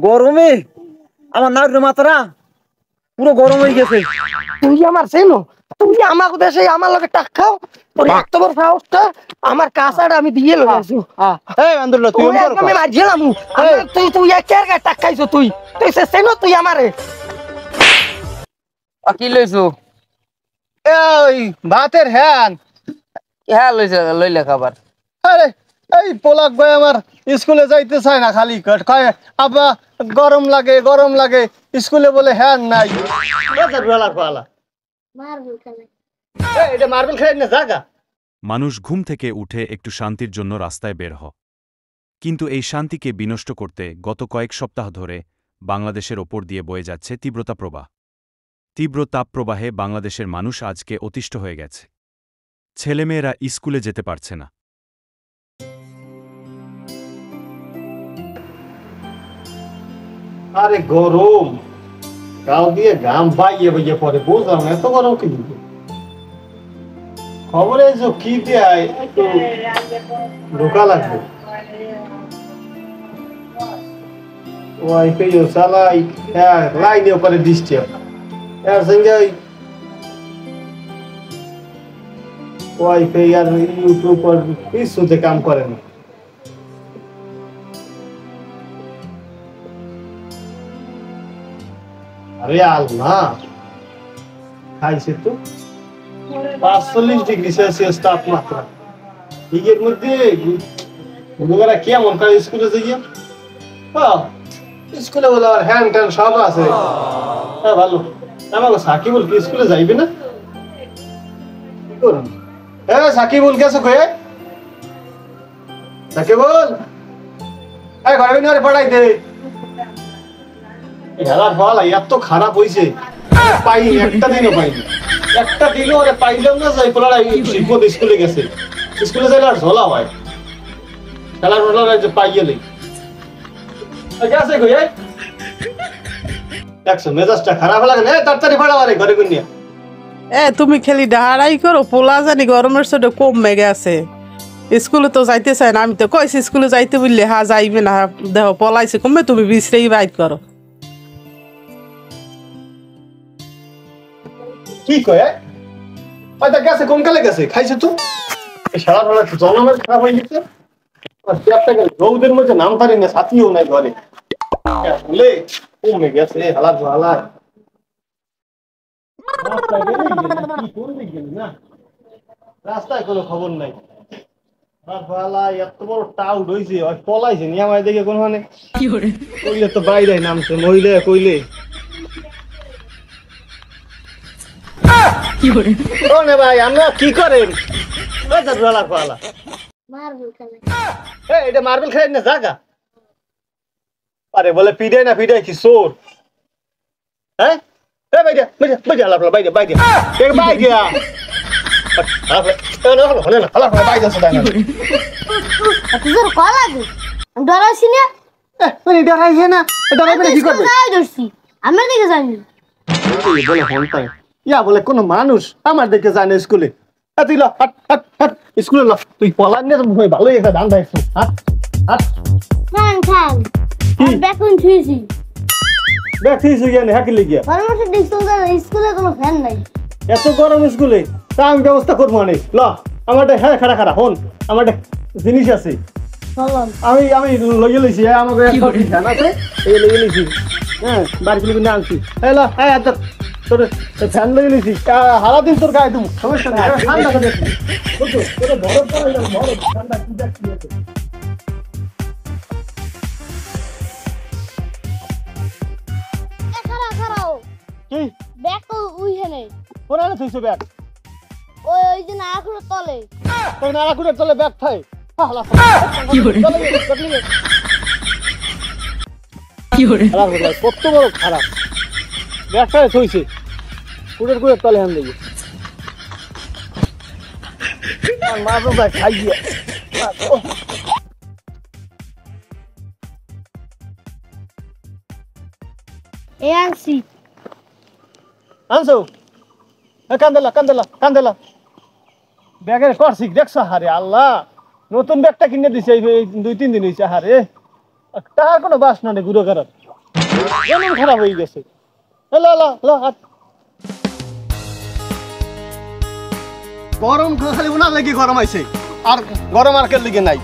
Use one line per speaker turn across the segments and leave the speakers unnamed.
গরমে আমার নাক মাথাটা পুরো গরম হয়ে গেছে।
তুই আমার চেনো? তুই আমাকে দেশে আমার লগে টাক খাও, তোর এত বড় সাহসটা আমার কাছাড় আমি দিয়ে লই আসি।
এই আন্দুল্লাহ তুই
তুই একদম মারছিলাম। তুই তুই একের গায়ে টাক খাইছো। তুই তুই চেনো তুই আমারে?
কি লইছো?
এই ভাতের হ্যান
হ্যাঁ লইলে খাবার।
আরে এই পোলাক ভাই আমার স্কুলে যাইতে চায় না, খালি কয় আব্বা গরম লাগে গরম লাগে, স্কুলে বলে হ্যান নাই। এটা মার্বেল খেলে না জায়গা।
মানুষ ঘুম থেকে উঠে একটু শান্তির জন্য রাস্তায় বের হয়, কিন্তু এই শান্তিকে বিনষ্ট করতে গত কয়েক সপ্তাহ ধরে বাংলাদেশের ওপর দিয়ে বয়ে যাচ্ছে তীব্রতাপ্রবাহ। তীব্র তাপপ্রবাহে বাংলাদেশের মানুষ আজকে অতিষ্ঠ হয়ে গেছে। ছেলেমেয়েরা স্কুলে যেতে পারছে না।
আরে গরম গাও দিয়ে গাম বাইয়ে বাইয়ে পরে বুঝলাম এত গরম কি খবরে কি দেয় একটু ঢোকা লাগবে। ওয়াইফাই ও চালাই লাইনে পরে ডিস্টার্ব এর সঙ্গে ওয়াইফাই আর ইউটিউব আর কিছুতে কাম করে না। আরে আল্লাহ খাইছে তো 45 ডিগ্রি সেলসিয়াস তাপমাত্রা। এর মধ্যে লোকেরা কেমন করে স্কুলে যাইয়া? স্কুলে বলে আর হ্যান্ড ট্যান্ড সব আছে। হ্যাঁ ভালো। আমাকে সাকিবুল কি স্কুলে যাইবে না? কি করুন? হ্যাঁ সাকিবুল গেছে কয়ে? সাকিবুল এই ঘরে নিয়ে পড়াই দে। খেলার ফল এত খারাপ হয়েছে, পাইনি একটা দিনও পাইনি, একটা দিনও ওরে পাইলাম না। যাই পোলারা শিল্পদ স্কুলে গেছে, স্কুলে যাইলে আর ঝোলা হয় খেলার ফল পাইয়ে নেই। গেছে কই দেখছো মেজাজটা খারাপ লাগে না? তাড়াতাড়ি ফাড়াবারে ঘরে কোন নিয়ে।
তুমি খেলি ডাহারাই করো, পোলা জানি গরমের সাথে কম মেগে আছে, স্কুলে তো যাইতে চাই না। আমি তো কইছি স্কুলে যাইতে বললে হ্যাঁ যাইবে না, দেহ পলাইছে কমবে, তুমি বিশ্রেই বাইট করো।
কি কয় ওইটা গেছে কোন কালে গেছে? খাইছে তো সারা বেলা জনমের খারাপ হয়ে গেছে। রৌদের মধ্যে নাম পারি না, সাথীও নাই ঘরে বলে কমে গেছে হালাত হালাত। রাস্তায় কোনো খবর নাই। এত বড় টাউট হয়েছে পলাইছে নিয়ে আমায় দেখে কোন মানে কইলে তো বাইরে নামছে মহিলা কইলে ভাই আমরা কি করেন? এটা মার্বেল খেলেন না জায়গা। আরে বলে পিডাই না পিডাই কি চোর? হ্যাঁ বলে কোন মানুষ আমার দেখে যায় না স্কুলে। স্কুলে তুই পলান নিয়ে ভালোই একটা দান দেখছো। এত গরম স্কুলে তা আমি ব্যবস্থা করবো মানে ল আমার হ্যাঁ খারা খারা হন আমার জিনিস আছে আমি আমি লইয়ে লইছি আমাকে লইয়ে লইছি। হ্যাঁ বাড়ি কিনে আনছি তোর ফ্যান লইয়ে লইছি হারা দিন তোর গায়ে তুমি সমস্যা নেই ঠান্ডা কি
ব্যাগ তো উইখানে
কোনালে থইছো ব্যাগ?
ওই যে নারাকুড়ের তলে।
তোর নারাকুড়ের তলে ব্যাগ থাই কত বড় খারাপ ব্যাগটা থইছে কুড়ের কুড়ের তলে হান দেখি মাছ খাই গিয়া
আনছি
আনছো কান্দেলা ব্যাগের করছি দেখছো হারে আল্লাহ নতুন ব্যাগটা কিনে দিছে 2-3 দিন হয়েছে হারে তার কোনো বাসনা নেই গুঁড়ো করার, জমিন খারাপ হয়ে গেছে। গরম খালি উনার লেগে গরম আইছে, আর গরম আর কের লেগে নাই।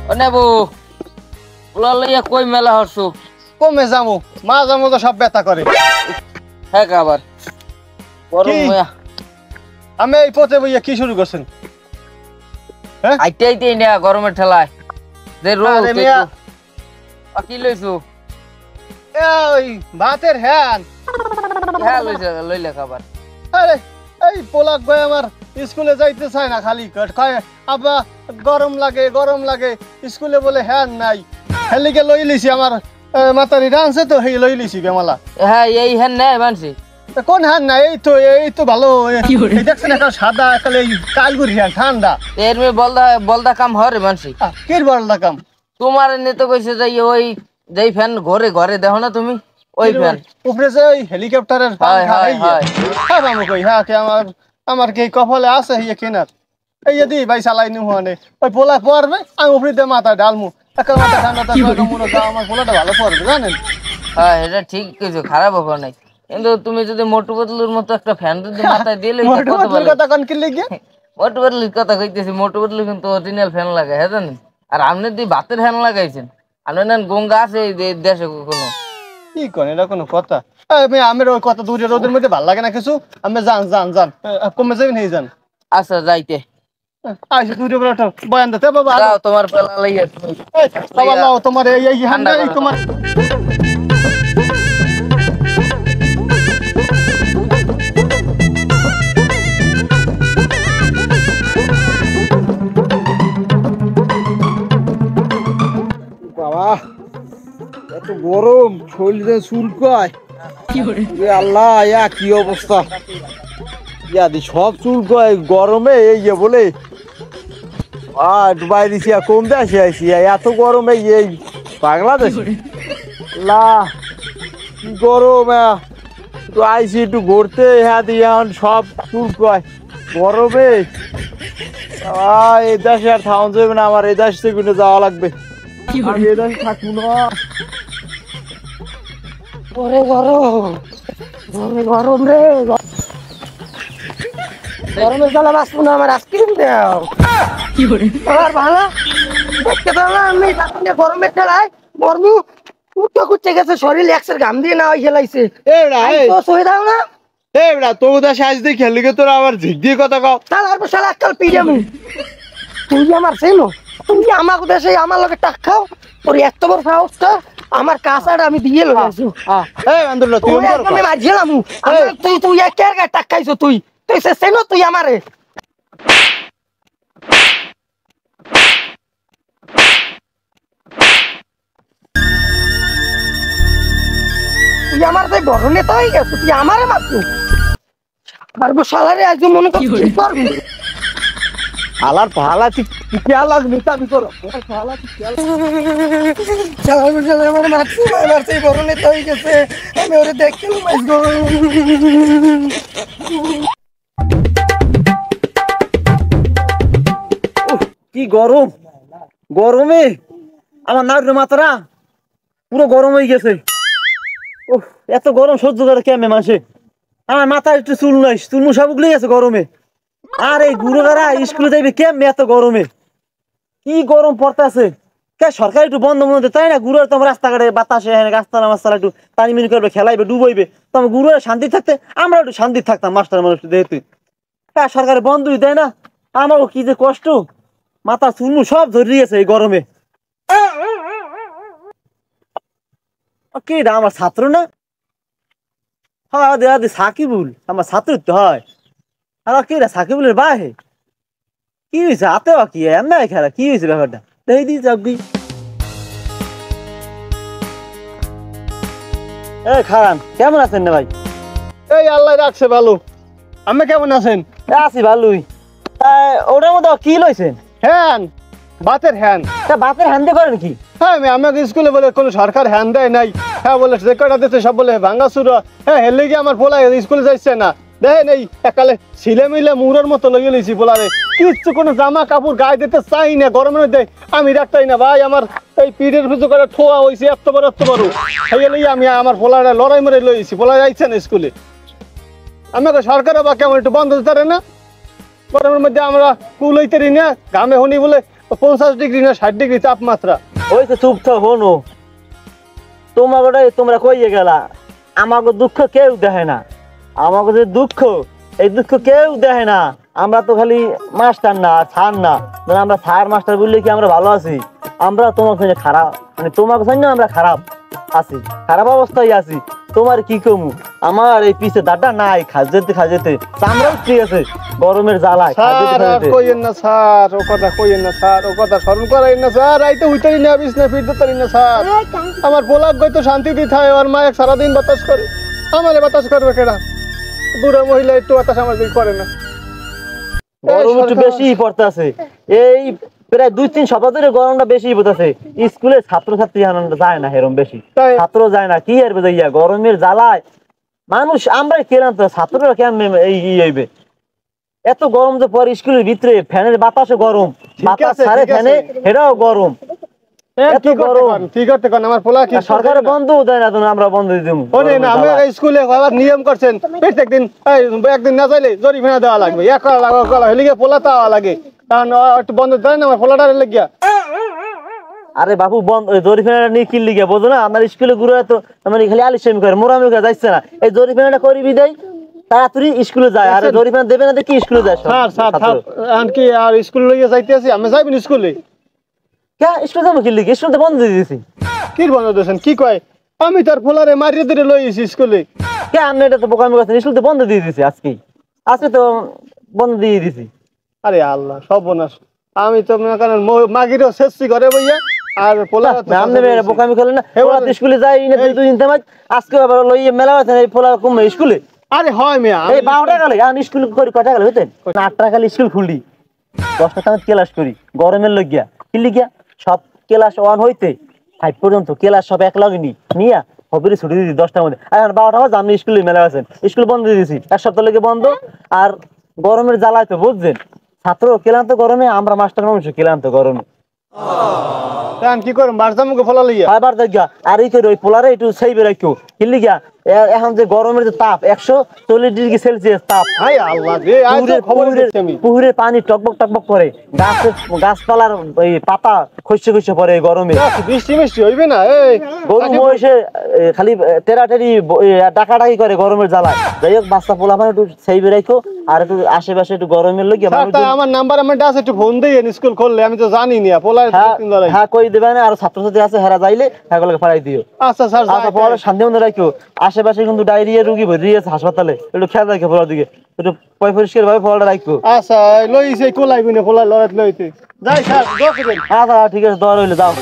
ও নেবো পোলা লইয়া কই মেলা হরছু?
কমে যামু, মা যামু তো সব ব্যথা করে।
হ্যাঁ আবার গরম
কি?
হইয়া
আমি এই পথে বইয়া কি শুরু করছেন?
আইতে আইতে না গরমের ঠেলায় যে রোদ
আরে মিয়া।
কি লইছু?
ওই ভাতের হ্যান।
হ্যাঁ লইলে খাবার।
আরে এই পোলাক ভাই আমার স্কুলে যাইতে চায় না, খালি কয় আব্বা গরম লাগে গরম লাগে, স্কুলে বলে হ্যান নাই। হেলিকে লই লিছি, আমার মাতারি ডান্সে তো হেই লই লিছি বেমালা।
হ্যাঁ এই হ্যাঁ নেই মানছি।
কোন হ্যান না, এই তো ভালো। এই দেখছেন একটা সাদা একালে কালগুড়ি হ্যান, ঠান্ডা।
এর মেয়ে বলদা কাম হরে মানছি।
কির বলদা কাম?
তোমার নিতে কইছে যাই ওই যেই ফ্যান ঘরে ঘরে দেখো না তুমি, ওই ফ্যান
উপরে যে ওই হেলিকপ্টারের পাখা হ্যাঁ মামু কই হ্যাঁ কে আমার কি কপালে আছে ইয়ে কেনার, এই যদি ভাই চালাই নি হনে ওই পোলা পড়বে, আমি উপরে দিয়ে মাথা ডালমু, একটা মাথা ঠান্ডা থাকবে, মনে দাও আমার পোলাটা ভালো পড়বে জানেন।
হ্যাঁ এটা ঠিক কিছু খারাপ হবে নাই, কিন্তু তুমি যদি মোটু বদলুর মতো একটা ফ্যান যদি মাথায় দিলে
মোটু বদলুর কথা কোন কি লিখে?
মোটু বদলুর কথা কইতেছি, মোটু বদলু কিন্তু অরিজিনাল ফ্যান লাগায়, হ্যাঁ জানেন। আর আপনি দি ভাতের ফ্যান লাগাইছেন, আপনি নেন গঙ্গা আছে এই দেশে কোনো
কি করেন, এটা কোনো কথা? আমি ওই কত দূরে রোদের মধ্যে ভালো লাগে না কিছু, আমি যান কমে যাবেন এই যান।
আচ্ছা যাইতে
আইসে দূরে করে একটা বয়ান দিতে বাবা।
যাও তোমার পেলা লইয়া
বাবা লাও তোমার এই হান্ডা এই তোমার।
বাবা এত গরম, শরীরে চুলকায়। আল্লাহ ইয়া কি অবস্থা, ইয়াদি সব চুলকায় গরমে। এই যে বলে বাইরে কোন দেশে আইসি, এত গরমে এই বাংলাদেশ। কি গরম, একটু আইসি একটু ঘুরতে, হ্যাঁ দিয়ে এখন সব চুলকায় গরমে। এই দেশে আর থাউন যাবে না, আমার এই দেশ থেকে যাওয়া লাগবে। আমি এই দেশে থাকবো না।
ওরে গরম, ওরে গরম রে, গরমের জ্বালা বাঁচবো না, আমার আইসক্রিম দাও। আর ভালো দেখতে পারলাম আমি গরমের ঠেলায় মরমু উঠতে খুঁজতে গেছে, শরীর একসের ঘাম দিয়ে না ওই খেলাইছে। সহি দাও না
তোর দেশে আজ দিয়ে খেলি গে, তোরা আবার ঝিক দিয়ে কথা কও।
তাহলে আর শালা আজকাল পিড়ামু। তুই আমার চেনো, তুমি আমার দেশে আমার লগে টাক খাও, তোর এত বড় সাহসটা, আমার কাছাড় আমি দিয়ে লই আসু। আমি মাঝিলাম, তুই একে টাক খাইছো, তুই চেনো তুই আমারে। তুই আমার তাই বড় নেতা হয়ে গেছো, তুই আমারে মারছো। পারবো শালারে আজ মনে করছি পারবি
আলার ভালা খেয়াল নিতামি করো।
আমার মারছি, মারছি বড় নেতা হয়ে গেছে, আমি ওরে দেখতে
কি গরম, গরমে আমার নাক মাথারা পুরো গরম হয়ে গেছে। এত গরম সহ্য করে কেমনে মাসে, আমার মাথায় একটু চুল নাই, চুল মুসা উগলে গেছে গরমে। আর এই গুরুগারা স্কুলে যাইবে কেমনে এত গরমে, কি গরম পড়তেছে। কে সরকার একটু বন্ধ মনে হতে তাই না, গুরুর তোমার রাস্তাঘাটে বাতাসে গাছতলা মাছতলা একটু পানি মিনি করবে, খেলাইবে, ডুবাইবে, তোমার গুরুরা শান্তি থাকতে, আমরা একটু শান্তি থাকতাম মাস্টার মানুষ যেহেতু। হ্যাঁ সরকারের বন্ধই দেয় না, আমারও কি যে কষ্ট, মাথা চুলমু সব ধরিয়েছে এই গরমে। কে আমার ছাত্র না? হ্যাঁ দে সাকিবুল আমার ছাত্র তো হয়। আর কে সাকিবুলের বাহে কি হয়েছে, হাতে কি এমন খেলা কি হয়েছে ব্যাপারটা দেখি দিই চাকরি। খারান কেমন আছেন না ভাই?
এই আল্লাহ রাখছে ভালো, আমি কেমন আছেন?
আছি ভালোই। ওটার মধ্যে কি লইছেন?
হ্যান, বাতের হ্যান।
বাতের হ্যান দিয়ে করেন কি?
হ্যাঁ আমাকে স্কুলে বলে কোনো সরকার হ্যান দেয় নাই, হ্যাঁ বলে যে কটা দিতে সব বলে ভাঙ্গা চুরা, হ্যাঁ হেলে গিয়ে আমার পোলা স্কুলে যাইছে না, দেখেন এই একালে ছিলে মিলে মুড়ের মতো লইয়ে লইছি পোলারে, কিচ্ছু কোনো জামা কাপড় গায়ে দিতে চাই না, গরমের মধ্যে আমি রাখতাই না ভাই। আমার এই পিঠের ভিতর করে ঠোয়া হয়েছে এত বড় হয়ে লই আমি আমার পোলারে লড়াই মরে লইছি। পোলারে আইছে না স্কুলে, আমাকে সরকারও বা কেমন একটু বন্ধ দিতে পারে না? গরমের মধ্যে আমরা কুল হইতে না, ঘামে হনি বলে 50 ডিগ্রি না 60 ডিগ্রি তাপমাত্রা।
ওই তো চুপ থাক হনো, তোমরা কইয়ে গেলা আমাকে দুঃখ কেউ দেখে না, আমাকে যে দুঃখ এই দুঃখ কেউ দেখে না। আমরা তো খালি মাস্টার না ছাড় না, আমরা ছাড় মাস্টার বললে কি আমরা ভালো আছি? আমরা তোমার সঙ্গে খারাপ, মানে তোমার সঙ্গে আমরা খারাপ আছি, খারাপ অবস্থায় আছি। তোমার কি কমু, আমার এই পিছে দাঁড়া নাই, খাজেতে চামড়াও ঠিক আছে গরমের জ্বালায়।
কইেন না স্যার, ও কথা কইেন না স্যার, ও কথা স্মরণ করাইন না স্যার। আইতে উইতারি না বিছনা ফিরতে পারি না স্যার। আমার পোলাক গইতো শান্তি দি থাকে, আর মা এক সারাদিন বাতাস করে, আমারে বাতাস করবে কেডা? বুড়া মহিলা একটু বাতাস আমার দিকে করে না।
গরম একটু বেশি পড়তেছে, এই প্রায় 2-3 সপ্তাহ ধরে গরমটা বেশি পড়তেছে। স্কুলে ছাত্রছাত্রী যায় না, এরকম বেশি ছাত্র যায় না, কি আর যাইয়া গরমের জ্বালায় মানুষ আমরাই কেলাম তো, ছাত্ররা কেমন এই হইবে? এত গরম যে পরে স্কুলের ভিতরে ফ্যানের বাতাসে গরম, বাতাস ছাড়ে ফ্যানে এটাও গরম। এত গরম
কি করতে কোন আমার পোলা কি
সরকার বন্ধ দেয় না, আমরা বন্ধ দিয়ে দেবো।
ওরে না, আমি স্কুলে আবার নিয়ম করছেন প্রত্যেকদিন একদিন না চাইলে জরিমানা দেওয়া লাগবে, এক করা লাগবে, করা হলে পোলা দেওয়া লাগে, কারণ একটু বন্ধ দেয় না আমার পোলাটা লেগিয়া।
আরে বাবু বন্ধ জরিমানাটা নিয়ে কিনলি গিয়া বোঝো না, আমার স্কুলে গুরু তো মানে খালি আলিশামি করে, মোরামি করে যাচ্ছে না। এই জরিমানাটা করিবি দেয় তাড়াতাড়ি স্কুলে যায়, আর জরিমানা দেবে না দেখি স্কুলে যায়।
স্যার স্যার কি আর স্কুল লইয়া যাইতে আছি? আমি যাইবেন স্কুলে?
কে স্কুলে যাবো কিনলি? স্কুল তো বন্ধ দিয়ে দিয়েছি।
কি বন্ধ দিয়েছেন? কি কয়? আমি তার পোলারে মারিয়ে দিয়ে লইছি স্কুলে।
কে আমি এটা তো বোকামি করছেন, স্কুল তো বন্ধ দিয়ে দিয়েছি আজকে তো বন্ধ দিয়ে দিয়েছি।
আরে আল্লাহ সর্বনাশ, আমি তো মনে করেন মাগিরও শেষি করে বইয়া আর পোলা
বোকামি করলেন না, স্কুলে যাই না 2 দিন তেমাজ, আজকে আবার লইয়ে মেলা আছে এই পোলা কমবে স্কুলে।
আরে হয় মেয়া
এই 12টা গেলে আমি স্কুল করি, কয়টা গেলে হইতেন? 8টা খালি স্কুল খুললি, 10টা তেমাজ ক্লাস করি গরমের লগিয়া কিনলি গিয়া। সব ক্লাস 1 হইতে 5 পর্যন্ত ক্লাস সব এক লগে নিয়া হবিরে ছুটি দিয়েছি 10টার মধ্যে। আর 12টা বাজে আমি স্কুলে মেলা আছেন, স্কুল বন্ধ দিয়ে দিয়েছি, 1 সপ্তাহ লেগে বন্ধ। আর গরমের জ্বালায় তো বুঝছেন, ছাত্র ক্লান্ত গরমে, আমরা মাস্টার মানুষ ক্লান্ত গরমে।
কি করুন বারজামুকে ফলা লইয়া
আবার দেখা আর এই করে ওই পোলারে একটু সেইবে রাখো কিনলি গিয়া। এখন যে গরমের যে তাপ 140 ডিগ্রি সেলসিয়াস তাপ,
হাই আল্লাহ রে, আজ খবর দেখছি আমি।
পুকুরের পানি টকবক করে, গাছপালার ওই পাতা খসে পড়ে গরমে।
বৃষ্টি মিষ্টি হইবে না? এই
গরম হয়েছে খালি টেরাটেরি ডাকাডাকি করে গরমের জ্বালায়। যাই হোক বাচ্চা পোলা মানে একটু সেইবে রাখো, আর একটু আশেপাশে একটু গরমের লোক।
আমার নাম্বার আমার আছে, একটু ফোন দিয়ে স্কুল খুললে, আমি তো জানি না পোলার।
হ্যাঁ কই দেবে না, আর ছাত্রছাত্রী আছে হেরা যাইলে হ্যাঁ ফাড়াই দিও।
আচ্ছা স্যার,
পড়ার শান্তি মতো রাখো। আশেপাশে কিন্তু ডায়রিয়া রুগী ভর্তি আছে হাসপাতালে, একটু খেয়াল রাখো পড়ার দিকে, একটু পরিষ্কার ভাবে পড়াটা রাখো।
আচ্ছা লইছে কোলাইবি না, পোলা লড়াই লইতে যাই স্যার।
আচ্ছা ঠিক আছে, দোয়া রইলে যাও।